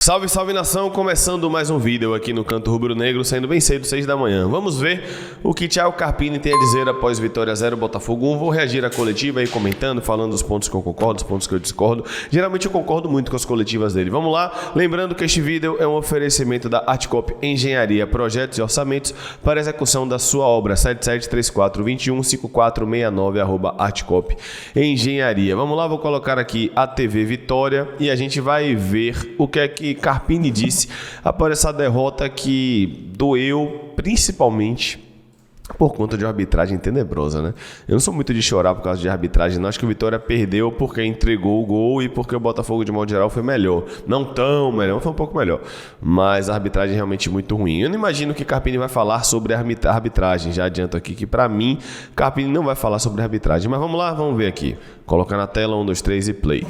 Salve, salve nação, começando mais um vídeo aqui no Canto Rubro Negro, saindo bem cedo, 6 da manhã. Vamos ver o que Thiago Carpini tem a dizer após vitória 0, Botafogo 1. Vou reagir à coletiva aí, comentando, falando dos pontos que eu concordo, dos pontos que eu discordo. Geralmente eu concordo muito com as coletivas dele. Vamos lá, lembrando que este vídeo é um oferecimento da Artcop Engenharia, projetos e orçamentos para execução da sua obra. 7734215469 @Artcop Engenharia. Vamos lá, vou colocar aqui a TV Vitória e a gente vai ver o que é que Carpini disse após essa derrota que doeu principalmente por conta de uma arbitragem tenebrosa, né? Eu não sou muito de chorar por causa de arbitragem, não. Acho que o Vitória perdeu porque entregou o gol e porque o Botafogo, de modo geral, foi melhor. Não tão melhor, foi um pouco melhor. Mas a arbitragem é realmente muito ruim. Eu não imagino que Carpini vai falar sobre a arbitragem. Já adianto aqui que, pra mim, Carpini não vai falar sobre a arbitragem. Mas vamos lá, vamos ver aqui. Colocar na tela, 1, 2, 3 e play.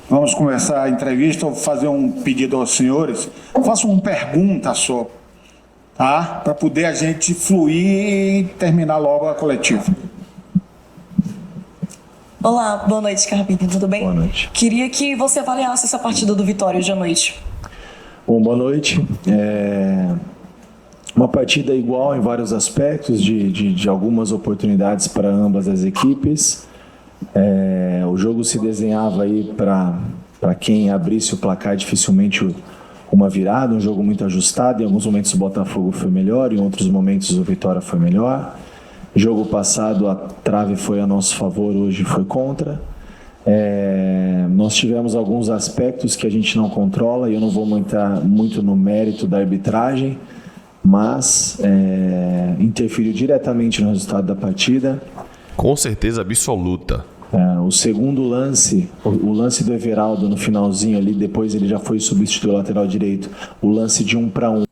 Vamos começar a entrevista. Eu vou fazer um pedido aos senhores. Faço uma pergunta só, tá? Para poder a gente fluir e terminar logo a coletiva. Olá, boa noite, Carpini, tudo bem? Boa noite. Queria que você avaliasse essa partida do Vitória hoje à noite. Bom, boa noite. Uma partida igual em vários aspectos, de algumas oportunidades para ambas as equipes. O jogo se desenhava aí para quem abrisse o placar dificilmente uma virada, um jogo muito ajustado. Em alguns momentos o Botafogo foi melhor, em outros momentos o Vitória foi melhor. Jogo passado a trave foi a nosso favor, hoje foi contra. Nós tivemos alguns aspectos que a gente não controla e eu não vou entrar muito no mérito da arbitragem, mas interferiu diretamente no resultado da partida. Com certeza absoluta. O segundo lance, o lance do Everaldo no finalzinho ali, depois ele já foi substituir o lateral direito, o lance de 1 para 1.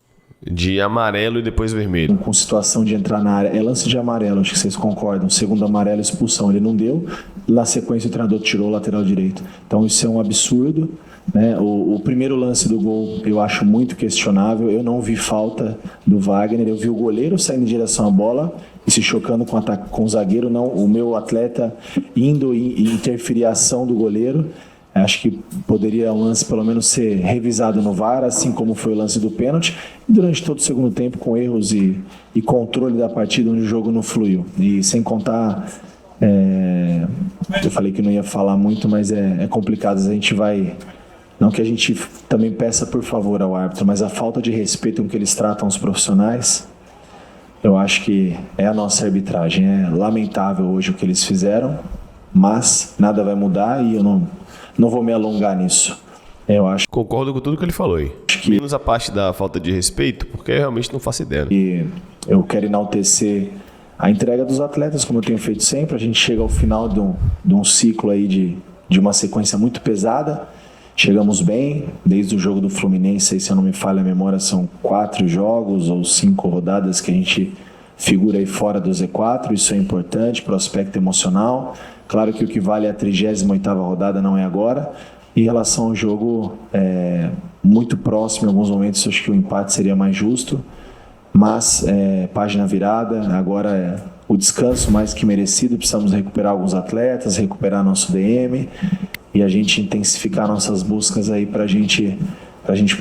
De amarelo e depois vermelho. Com situação de entrar na área, é lance de amarelo, acho que vocês concordam. Segundo amarelo, expulsão, ele não deu. Na sequência, o treinador tirou o lateral direito. Então, isso é um absurdo, né? O primeiro lance do gol eu acho muito questionável. Eu não vi falta do Wagner, eu vi o goleiro saindo em direção à bola e se chocando com o zagueiro, não o meu atleta indo e interferir a ação do goleiro. Acho que poderia o lance pelo menos ser revisado no VAR, assim como foi o lance do pênalti, e durante todo o segundo tempo com erros e controle da partida onde o jogo não fluiu. E sem contar, eu falei que não ia falar muito, mas é complicado, a gente vai... Não que a gente também peça por favor ao árbitro, mas a falta de respeito com que eles tratam os profissionais, eu acho que é a nossa arbitragem. É lamentável hoje o que eles fizeram, mas nada vai mudar e eu não vou me alongar nisso. Eu acho. Concordo com tudo que ele falou aí. Menos a parte da falta de respeito, porque eu realmente não faço ideia. E eu quero enaltecer a entrega dos atletas, como eu tenho feito sempre. A gente chega ao final de um ciclo aí de uma sequência muito pesada. Chegamos bem, desde o jogo do Fluminense, se eu não me falha a memória, são 4 jogos ou 5 rodadas que a gente figura aí fora do Z4, isso é importante, prospecto emocional. Claro que o que vale é a 38ª rodada, não é agora. Em relação ao jogo, muito próximo, em alguns momentos acho que o empate seria mais justo, mas página virada, agora o descanso mais que merecido, precisamos recuperar alguns atletas, recuperar nosso DM e a gente intensificar nossas buscas aí pra gente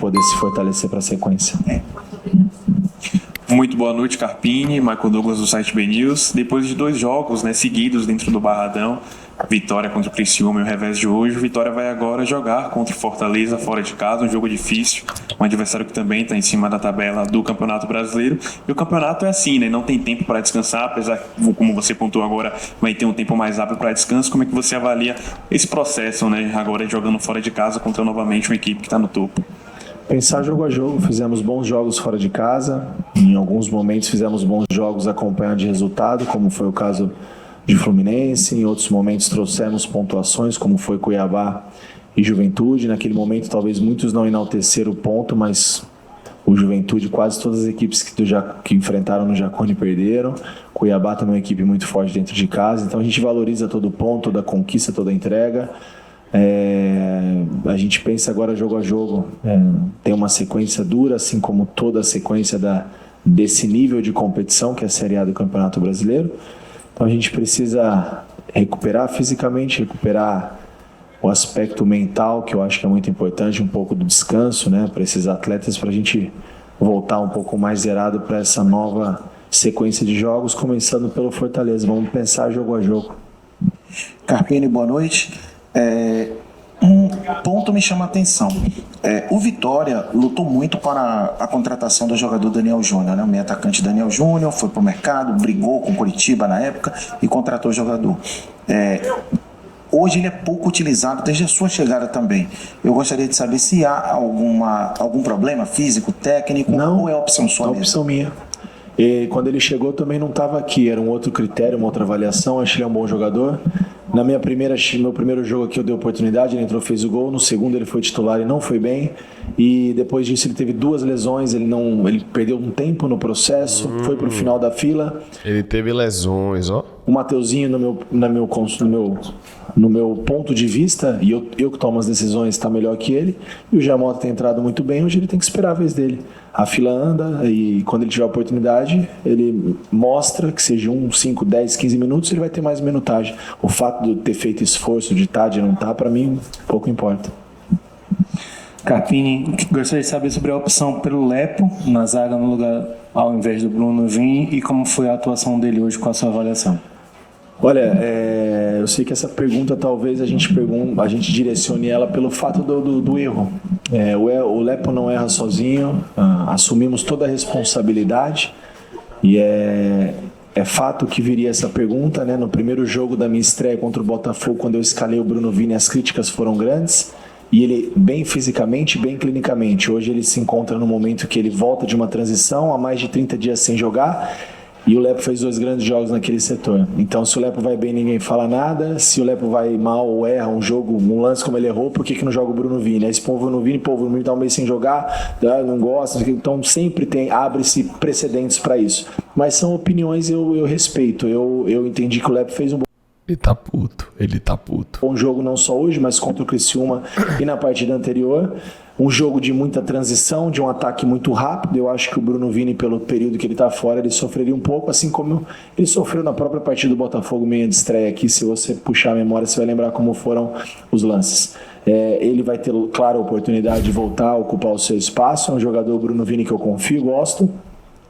poder se fortalecer para a sequência. Muito boa noite, Carpini, Michael Douglas do site BNews. Depois de 2 jogos seguidos dentro do Barradão, vitória contra o Criciúma e o revés de hoje, o Vitória vai agora jogar contra o Fortaleza fora de casa, um jogo difícil, um adversário que também está em cima da tabela do Campeonato Brasileiro. E o campeonato é assim, né? Não tem tempo para descansar, apesar que, como você pontuou agora, vai ter um tempo mais rápido para descanso. Como é que você avalia esse processo, né? Agora jogando fora de casa contra novamente uma equipe que está no topo? Pensar jogo a jogo, fizemos bons jogos fora de casa, em alguns momentos fizemos bons jogos acompanhados de resultado, como foi o caso de Fluminense, em outros momentos trouxemos pontuações, como foi Cuiabá e Juventude. Naquele momento talvez muitos não enalteceram o ponto, mas o Juventude, quase todas as equipes que enfrentaram no Jacone perderam. Cuiabá também é uma equipe muito forte dentro de casa, então a gente valoriza todo ponto, toda conquista, toda entrega. A gente pensa agora jogo a jogo, tem uma sequência dura, assim como toda a sequência desse nível de competição que é a Série A do Campeonato Brasileiro. Então a gente precisa recuperar fisicamente, recuperar o aspecto mental, que eu acho que é muito importante, um pouco do descanso, né, para esses atletas, para a gente voltar um pouco mais zerado para essa nova sequência de jogos, começando pelo Fortaleza. Vamos pensar jogo a jogo. Carpini, boa noite. Um ponto me chama a atenção. O Vitória lutou muito para a contratação do jogador Daniel Júnior, né? O meio atacante Daniel Júnior foi para o mercado, brigou com o Curitiba na época e contratou o jogador. Hoje ele é pouco utilizado desde a sua chegada também. Eu gostaria de saber se há algum problema físico, técnico, Não, ou é opção sua mesmo? Opção minha. E quando ele chegou também não estava aqui, era um outro critério, uma outra avaliação. Acho que ele é um bom meu primeiro jogo aqui eu dei oportunidade, ele entrou, fez o gol. No segundo ele foi titular e não foi bem. E depois disso ele teve 2 lesões, ele perdeu um tempo no processo, foi pro final da fila. Ele teve lesões, ó. O Mateuzinho, no meu ponto de vista, e eu que tomo as decisões, está melhor que ele. E o Jamota tem entrado muito bem, hoje ele tem que esperar a vez dele. A fila anda e quando ele tiver a oportunidade, ele mostra que seja 5, 10, 15 minutos, ele vai ter mais minutagem. O fato de ter feito esforço, de estar, de não estar, para mim, pouco importa. Carpini, gostaria de saber sobre a opção pelo Lepo na zaga no lugar ao invés do Bruno Vini e como foi a atuação dele hoje com a sua avaliação. Olha, eu sei que essa pergunta talvez a gente direcione ela pelo fato do erro. O Lepo não erra sozinho, assumimos toda a responsabilidade e é fato que viria essa pergunta, né? No primeiro jogo da minha estreia contra o Botafogo, quando eu escalei o Bruno Vini, as críticas foram grandes. E ele, bem fisicamente, bem clinicamente. Hoje ele se encontra no momento que ele volta de uma transição, há mais de 30 dias sem jogar. E o Lepo fez 2 grandes jogos naquele setor. Então, se o Lepo vai bem, ninguém fala nada. Se o Lepo vai mal ou erra um lance como ele errou, por que não joga o Bruno Vini? Aí se põe o Bruno Vini tá um mês sem jogar, não gosta. Então, sempre abre-se precedentes para isso. Mas são opiniões, eu respeito. Eu entendi que o Lepo fez um Ele tá puto. bom jogo, não só hoje, mas contra o Criciúma e na partida anterior. Um jogo de muita transição, de um ataque muito rápido. Eu acho que o Bruno Vini, pelo período que ele está fora, ele sofreria um pouco, assim como ele sofreu na própria partida do Botafogo, meia de estreia aqui. Se você puxar a memória, você vai lembrar como foram os lances. Ele vai ter, claro, a oportunidade de voltar a ocupar o seu espaço. É um jogador, Bruno Vini, que eu confio, gosto.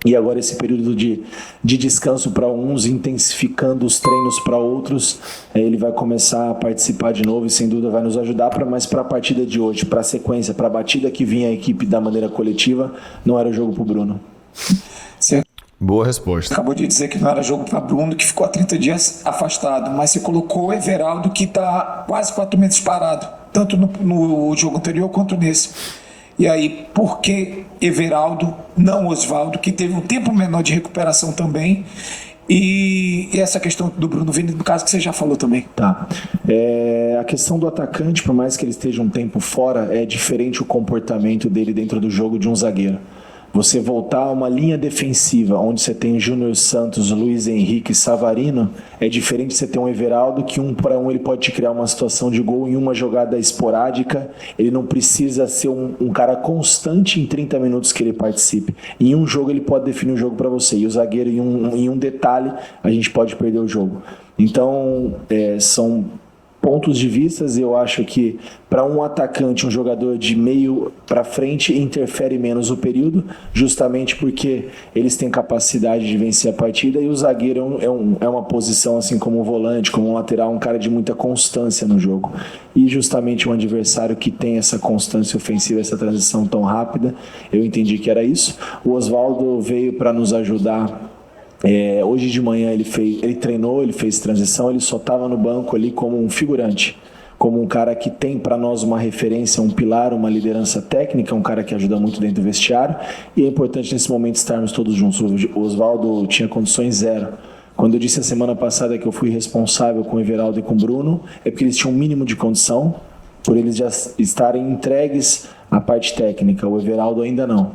E agora esse período de descanso para uns, intensificando os treinos para outros, ele vai começar a participar de novo e sem dúvida vai nos ajudar, mas para a partida de hoje, para a sequência, para a batida que vinha a equipe da maneira coletiva, não era jogo para o Bruno. Você Boa resposta. acabou de dizer que não era jogo para Bruno, que ficou há 30 dias afastado, mas você colocou o Everaldo, que está quase 4 meses parado, tanto no jogo anterior quanto nesse. E aí, por que Everaldo, não Osvaldo, que teve um tempo menor de recuperação também? E essa questão do Bruno Vini, no caso que você já falou também. Tá. A questão do atacante, por mais que ele esteja um tempo fora, é diferente o comportamento dele dentro do jogo de um zagueiro. Você voltar a uma linha defensiva, onde você tem Júnior Santos, Luiz Henrique e Savarino, é diferente de você ter um Everaldo, que 1 para 1 ele pode te criar uma situação de gol em uma jogada esporádica. Ele não precisa ser um cara constante em 30 minutos que ele participe. Em um jogo ele pode definir o jogo para você, e o zagueiro em um detalhe a gente pode perder o jogo. Então, são pontos de vistas. Eu acho que para um atacante, um jogador de meio para frente interfere menos o período, justamente porque eles têm capacidade de vencer a partida, e o zagueiro é uma posição, assim como o volante, como um lateral, um cara de muita constância no jogo. E justamente um adversário que tem essa constância ofensiva, essa transição tão rápida, eu entendi que era isso. O Osvaldo veio para nos ajudar. Hoje de manhã ele treinou, ele fez transição, ele só estava no banco ali como um figurante, como um cara que tem para nós uma referência, um pilar, uma liderança técnica, um cara que ajuda muito dentro do vestiário, e é importante nesse momento estarmos todos juntos. O Osvaldo tinha condições zero. Quando eu disse a semana passada que eu fui responsável com o Everaldo e com o Bruno, é porque eles tinham um mínimo de condição, por eles já estarem entregues à parte técnica. O Everaldo ainda não.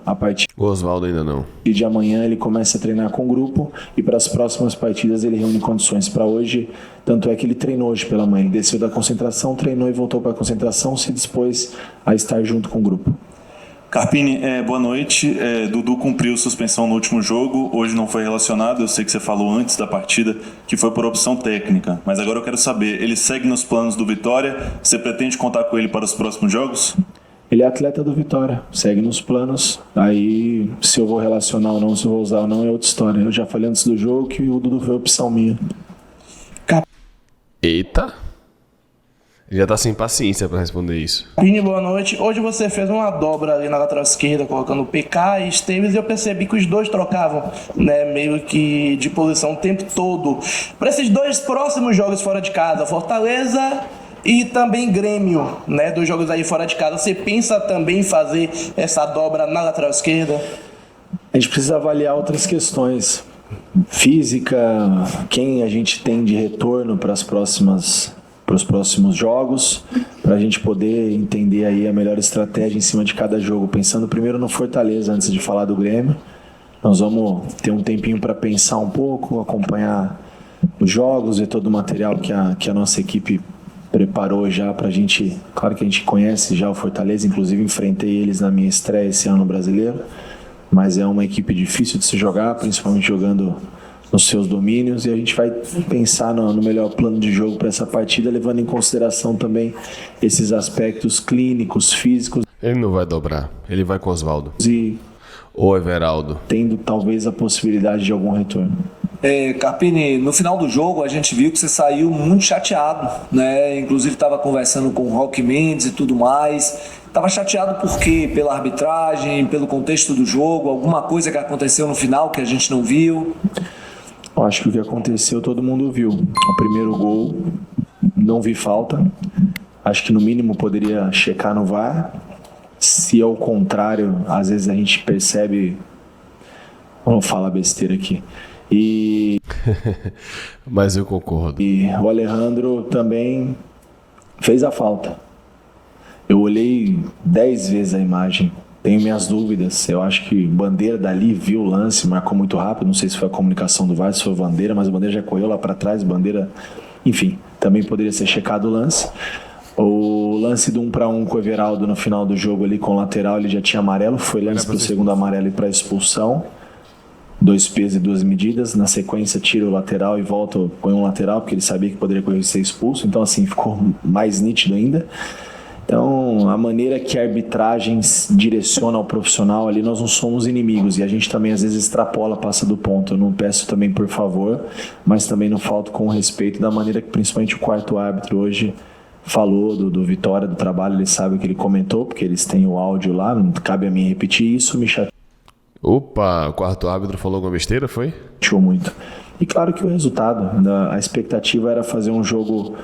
O Osvaldo ainda não. E de amanhã ele começa a treinar com o grupo, e para as próximas partidas ele reúne condições. Para hoje, tanto é que ele treinou hoje pela manhã, ele desceu da concentração, treinou e voltou para a concentração, se dispôs a estar junto com o grupo. Carpini, boa noite. Dudu cumpriu suspensão no último jogo, hoje não foi relacionado. Eu sei que você falou antes da partida que foi por opção técnica, mas agora eu quero saber, ele segue nos planos do Vitória? Você pretende contar com ele para os próximos jogos? Ele é atleta do Vitória, segue nos planos. Aí, se eu vou relacionar ou não, se eu vou usar ou não, é outra história. Eu já falei antes do jogo que o Dudu foi opção minha. Eita. Já tá sem paciência pra responder isso. Pini, boa noite. Hoje você fez uma dobra ali na lateral esquerda, colocando o PK e Esteves, e eu percebi que os dois trocavam, né, meio que de posição o tempo todo. Para esses dois próximos jogos fora de casa, Fortaleza e também Grêmio, né, dois jogos aí fora de casa, você pensa também em fazer essa dobra na lateral esquerda? A gente precisa avaliar outras questões. Física, quem a gente tem de retorno para os próximos jogos, para a gente poder entender aí a melhor estratégia em cima de cada jogo. Pensando primeiro no Fortaleza, antes de falar do Grêmio. Nós vamos ter um tempinho para pensar um pouco, acompanhar os jogos, ver todo o material que a nossa equipe preparou já para a gente. Claro que a gente conhece já o Fortaleza, inclusive enfrentei eles na minha estreia esse ano no Brasileiro, mas é uma equipe difícil de se jogar, principalmente jogando nos seus domínios, e a gente vai pensar no melhor plano de jogo para essa partida, levando em consideração também esses aspectos clínicos, físicos. Ele não vai dobrar, ele vai com Oswaldo. E ou Everaldo. Tendo talvez a possibilidade de algum retorno. Carpini, no final do jogo a gente viu que você saiu muito chateado, né? Inclusive estava conversando com o Roque Mendes e tudo mais. Estava chateado por quê? Pela arbitragem, pelo contexto do jogo, alguma coisa que aconteceu no final que a gente não viu? Eu acho que o que aconteceu todo mundo viu. O primeiro gol, não vi falta. Acho que no mínimo poderia checar no VAR. Se ao contrário, às vezes a gente percebe... Vamos falar besteira aqui. Mas eu concordo. E o Alejandro também fez a falta. Eu olhei 10 vezes a imagem. Tenho minhas dúvidas. Eu acho que Bandeira dali viu o lance, marcou muito rápido. Não sei se foi a comunicação do VAR, se foi o Bandeira, mas o Bandeira já correu lá para trás. Bandeira, enfim, também poderia ser checado o lance. O lance do 1-1 com o Everaldo no final do jogo ali com o lateral, ele já tinha amarelo. Foi lance para o segundo amarelo e para expulsão. 2 pesos e 2 medidas. Na sequência, tira o lateral e volta, põe um lateral, porque ele sabia que poderia correr e ser expulso. Então, assim, ficou mais nítido ainda. Então, a maneira que a arbitragem direciona ao profissional ali, nós não somos inimigos e a gente também às vezes extrapola, passa do ponto. Eu não peço também por favor, mas também não falto com respeito da maneira que principalmente o quarto árbitro hoje falou do Vitória, do trabalho, ele sabe o que ele comentou, porque eles têm o áudio lá, não cabe a mim repetir isso, me chateou. Opa, o quarto árbitro falou alguma besteira, foi? Chateou muito. E claro que o resultado, a expectativa era fazer um jogo...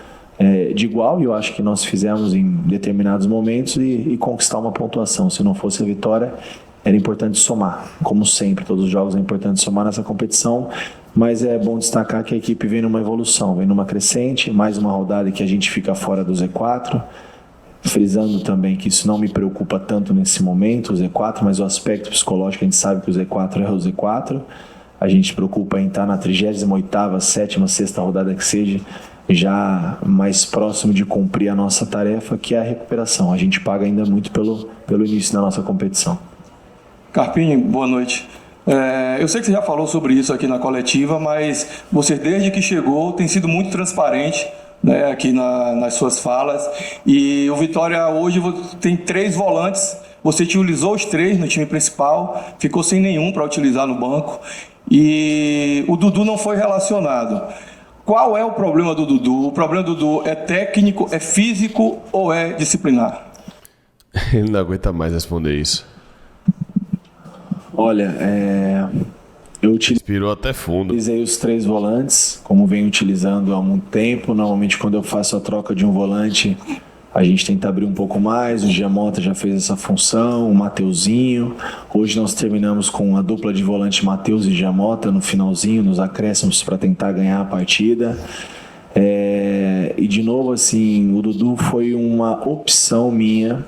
de igual, e eu acho que nós fizemos em determinados momentos e conquistar uma pontuação. Se não fosse a vitória, era importante somar. Como sempre, todos os jogos é importante somar nessa competição, mas é bom destacar que a equipe vem numa evolução, vem numa crescente, mais uma rodada que a gente fica fora do Z4, frisando também que isso não me preocupa tanto nesse momento, o Z4, mas o aspecto psicológico, a gente sabe que o Z4 é o Z4, a gente se preocupa em estar na 38ª, 7ª, 6ª rodada que seja, já mais próximo de cumprir a nossa tarefa, que é a recuperação. A gente paga ainda muito pelo início da nossa competição. Carpini, boa noite. Eu sei que você já falou sobre isso aqui na coletiva, mas você desde que chegou tem sido muito transparente, né, aqui nas suas falas, e o Vitória hoje tem 3 volantes, você utilizou os 3 no time principal, ficou sem nenhum para utilizar no banco, e o Dudu não foi relacionado. Qual é o problema do Dudu? O problema do Dudu é técnico, é físico ou é disciplinar? Ele não aguenta mais responder isso. Olha, eu inspirou até fundo. Utilizei os 3 volantes, como venho utilizando há muito tempo. Normalmente quando eu faço a troca de um volante, a gente tenta abrir um pouco mais. O Giamota já fez essa função, o Mateuzinho. Hoje nós terminamos com a dupla de volante Mateus e Giamota no finalzinho, nos acréscimos, para tentar ganhar a partida. E de novo, assim, o Dudu foi uma opção minha.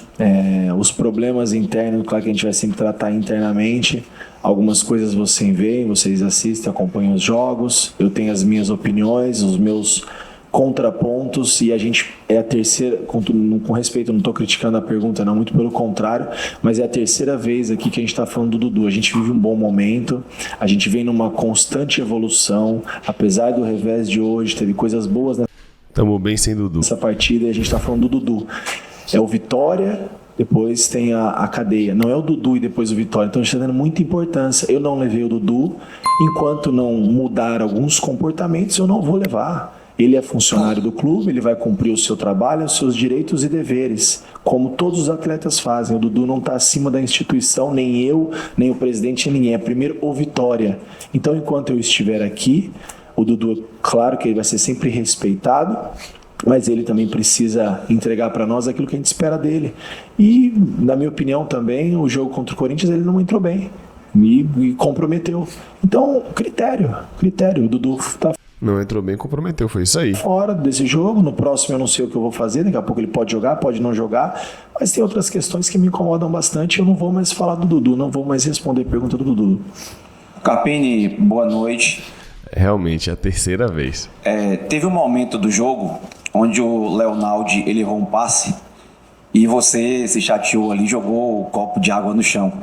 Os problemas internos, claro que a gente vai sempre tratar internamente. Algumas coisas vocês veem, vocês assistem, acompanham os jogos. Eu tenho as minhas opiniões, os meus contrapontos, e a gente é a terceira, com respeito, eu não estou criticando a pergunta, não, muito pelo contrário, mas é a terceira vez aqui que a gente está falando do Dudu. A gente vive um bom momento, a gente vem numa constante evolução, apesar do revés de hoje, teve coisas boas, né? Tamo bem sem Dudu. Essa partida, e a gente está falando do Dudu. É o Vitória, depois tem a cadeia. Não é o Dudu e depois o Vitória. Então a gente está dando muita importância. Eu não levei o Dudu, enquanto não mudar alguns comportamentos, eu não vou levar. Ele é funcionário do clube, ele vai cumprir o seu trabalho, os seus direitos e deveres, como todos os atletas fazem. O Dudu não está acima da instituição, nem eu, nem o presidente, nem ninguém. É primeiro o Vitória. Então, enquanto eu estiver aqui, o Dudu, claro que ele vai ser sempre respeitado, mas ele também precisa entregar para nós aquilo que a gente espera dele. E, na minha opinião também, o jogo contra o Corinthians ele não entrou bem e comprometeu. Então, critério. O Dudu está Não entrou bem, comprometeu, foi isso aí. fora desse jogo. No próximo eu não sei o que eu vou fazer, daqui a pouco ele pode jogar, pode não jogar, mas tem outras questões que me incomodam bastante. Eu não vou mais falar do Dudu, não vou mais responder pergunta do Dudu. Carpini, boa noite. Realmente, é a terceira vez. Teve um momento do jogo onde o Leonaldi ele errou um passe e você se chateou ali, jogou o copo de água no chão.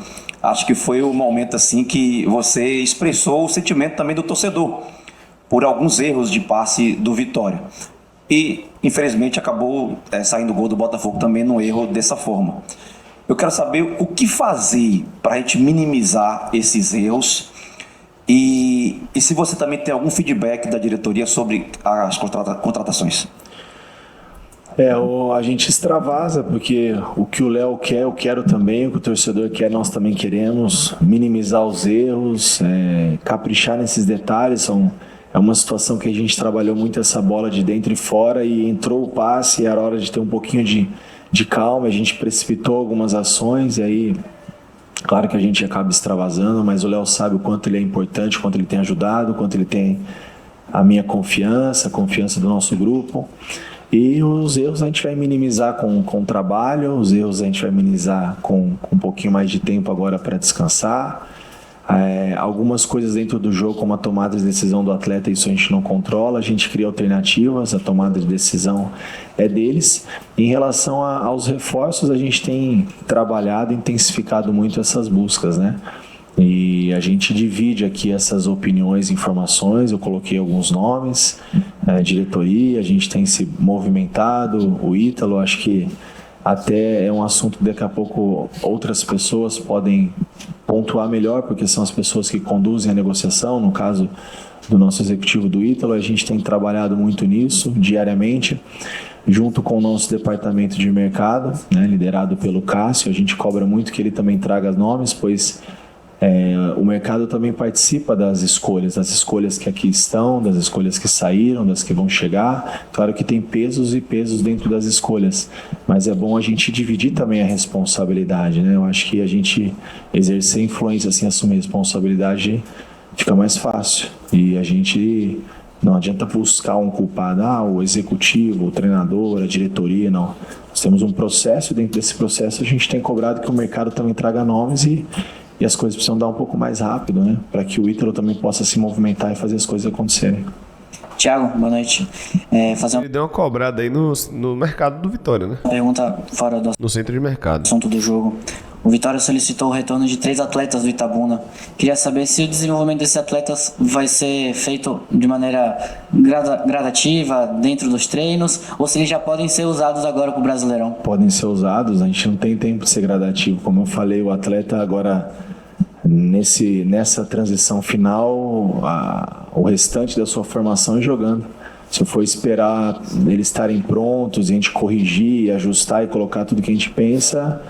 Acho que foi o momento assim que você expressou o sentimento também do torcedor por alguns erros de passe do Vitória. E, infelizmente, acabou saindo o gol do Botafogo também num erro dessa forma. Eu quero saber o que fazer para a gente minimizar esses erros e se você também tem algum feedback da diretoria sobre as contratações. A gente extravasa, porque o que o Léo quer, eu quero também, o que o torcedor quer, nós também queremos. Minimizar os erros, caprichar nesses detalhes. É uma situação que a gente trabalhou muito essa bola de dentro e fora, e entrou o passe, e era hora de ter um pouquinho de calma. A gente precipitou algumas ações, e aí, claro que a gente acaba extravasando, mas o Léo sabe o quanto ele é importante, o quanto ele tem ajudado, o quanto ele tem a minha confiança, a confiança do nosso grupo. E os erros a gente vai minimizar com trabalho, os erros a gente vai minimizar com um pouquinho mais de tempo agora para descansar. Algumas coisas dentro do jogo, como a tomada de decisão do atleta, isso a gente não controla, a gente cria alternativas, a tomada de decisão é deles. Em relação aos reforços, a gente tem trabalhado, intensificado muito essas buscas, né? E a gente divide aqui essas opiniões, informações. Eu coloquei alguns nomes, diretoria, a gente tem se movimentado. O Ítalo, acho que até é um assunto que daqui a pouco outras pessoas podem pontuar melhor, porque são as pessoas que conduzem a negociação. No caso do nosso executivo do Ítalo, a gente tem trabalhado muito nisso diariamente, junto com o nosso departamento de mercado, né, liderado pelo Cássio. A gente cobra muito que ele também traga nomes, pois o mercado também participa das escolhas que aqui estão, das escolhas que saíram, das que vão chegar. Claro que tem pesos e pesos dentro das escolhas, mas é bom a gente dividir também a responsabilidade, né? Eu acho que a gente exercer influência, assim, assumir responsabilidade, fica mais fácil. E a gente não adianta buscar um culpado, o executivo, o treinador, a diretoria, não. Nós temos um processo, e dentro desse processo a gente tem cobrado que o mercado também traga nomes e as coisas precisam dar um pouco mais rápido, né? Para que o Ítalo também possa se movimentar e fazer as coisas acontecerem. Tiago, boa noite. Ele deu uma cobrada aí no mercado do Vitória, né? Pergunta fora do No centro de mercado. assunto do jogo. O Vitória solicitou o retorno de 3 atletas do Itabuna. Queria saber se o desenvolvimento desses atletas vai ser feito de maneira gradativa, dentro dos treinos, ou se eles já podem ser usados agora para o Brasileirão. Podem ser usados, a gente não tem tempo de ser gradativo. Como eu falei, o atleta agora, nessa transição final, o restante da sua formação é jogando. Se eu for esperar eles estarem prontos, a gente corrigir, ajustar e colocar tudo que a gente pensa,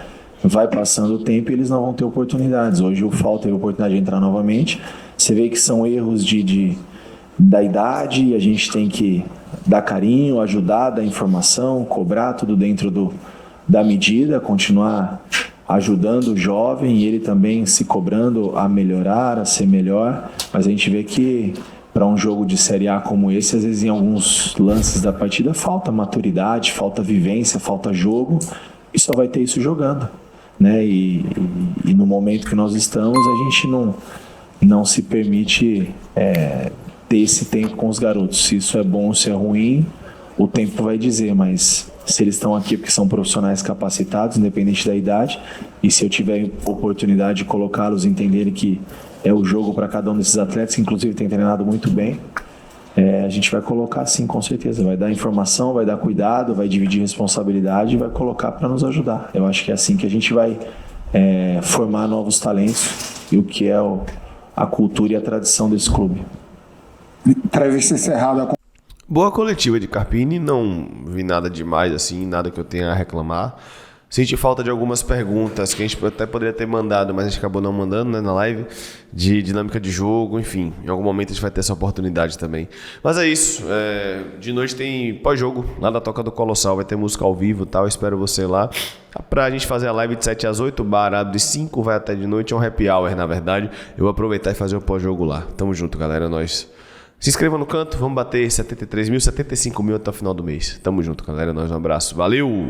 vai passando o tempo e eles não vão ter oportunidades. Hoje o FAL teve a oportunidade de entrar novamente. Você vê que são erros da idade, e a gente tem que dar carinho, ajudar, dar informação, cobrar tudo dentro da medida, continuar ajudando o jovem e ele também se cobrando a melhorar, a ser melhor. Mas a gente vê que para um jogo de Série A como esse, às vezes em alguns lances da partida falta maturidade, falta vivência, falta jogo, e só vai ter isso jogando, né? E no momento que nós estamos, a gente não se permite ter esse tempo com os garotos. Se isso é bom ou se é ruim, o tempo vai dizer, mas se eles estão aqui porque são profissionais capacitados, independente da idade, e se eu tiver oportunidade de colocá-los, entenderem que é o jogo para cada um desses atletas, que inclusive tem treinado muito bem, a gente vai colocar sim, com certeza. Vai dar informação, vai dar cuidado, vai dividir responsabilidade e vai colocar para nos ajudar. Eu acho que é assim que a gente vai formar novos talentos e o que é a cultura e a tradição desse clube. Entrevista encerrada. Boa coletiva de Carpini, não vi nada demais assim, nada que eu tenha a reclamar. Senti falta de algumas perguntas que a gente até poderia ter mandado, mas a gente acabou não mandando, né, na live, de dinâmica de jogo, enfim. Em algum momento a gente vai ter essa oportunidade também. Mas é isso, de noite tem pós-jogo, lá da Toca do Colossal, vai ter música ao vivo e tal, espero você lá. Pra gente fazer a live de 7 às 8, o bar abre de 5, vai até de noite, é um happy hour, na verdade. Eu vou aproveitar e fazer o pós-jogo lá. Tamo junto, galera, nós. Se inscreva no canto, vamos bater 73 mil, 75 mil até o final do mês. Tamo junto, galera, nós, um abraço, valeu!